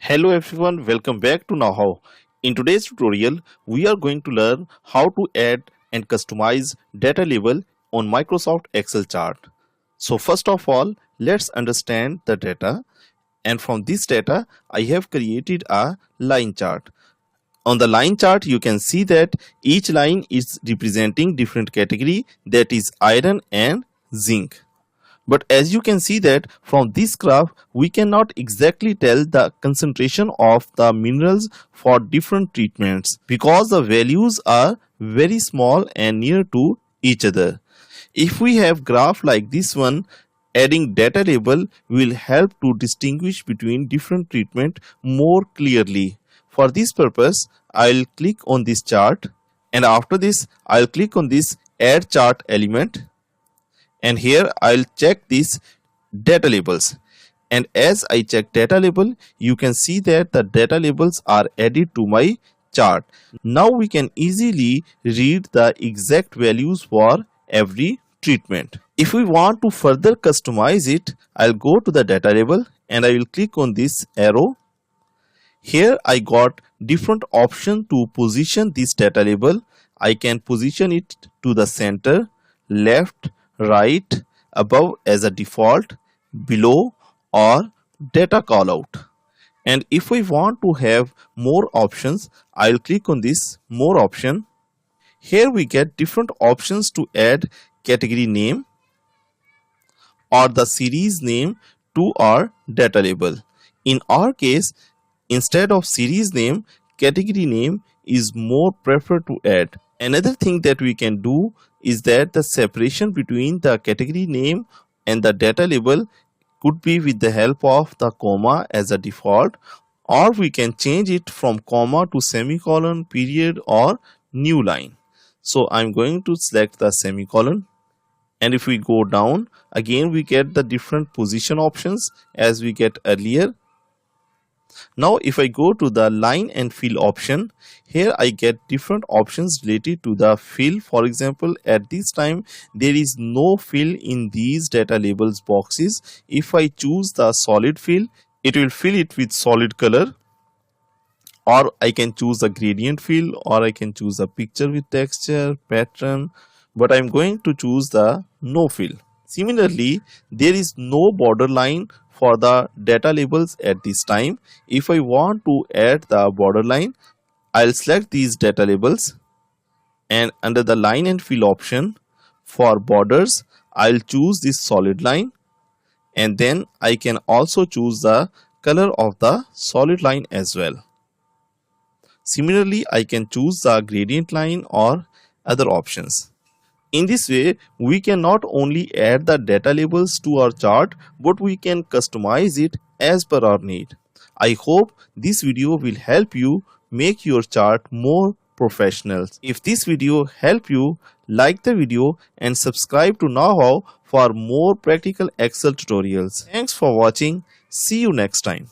Hello everyone, welcome back to KnowHow. In today's tutorial, we are going to learn how to add and customize data label on Microsoft Excel chart. So first of all, let's understand the data, and from this data, I have created a line chart. On the line chart, you can see that each line is representing different category, that is iron and zinc. But as you can see that from this graph, we cannot exactly tell the concentration of the minerals for different treatments because the values are very small and near to each other. If we have graph like this one, adding data label will help to distinguish between different treatment more clearly. For this purpose, I'll click on this chart, and after this I'll click on this add chart element, and here I'll check these data labels, and as I check data label, you can see that the data labels are added to my chart. Now we can easily read the exact values for every treatment. If we want to further customize it, I'll go to the data label and I will click on this arrow. Here I got different options to position this data label. I can position it to the center, left, right, above as a default, below, or data callout. And if I want to have more options, I'll click on this more option. Here we get different options to add category name or the series name to our data label. In our case, instead of series name, category name is more preferred to add. Another thing that we can do is that the separation between the category name and the data label could be with the help of the comma as a default, or we can change it from comma to semicolon, period, or new line. So I'm going to select the semicolon, and if we go down again, we get the different position options as we get earlier. Now if I go to the line and fill option, here I get different options related to the fill. For example, at this time there is no fill in these data labels boxes. If I choose the solid fill, it will fill it with solid color, or I can choose the gradient fill, or I can choose a picture with texture, pattern, but I'm going to choose the no fill. Similarly, there is no border line for the data labels at this time. If I want to add the border line, I'll select these data labels, and under the line and fill option for borders, I'll choose this solid line, and then I can also choose the color of the solid line as well. Similarly, I can choose the gradient line or other options. In this way, we can not only add the data labels to our chart, but we can customize it as per our need. I hope this video will help you make your chart more professional. If this video helped you, like the video and subscribe to KnowHow for more practical Excel tutorials. Thanks for watching. See you next time.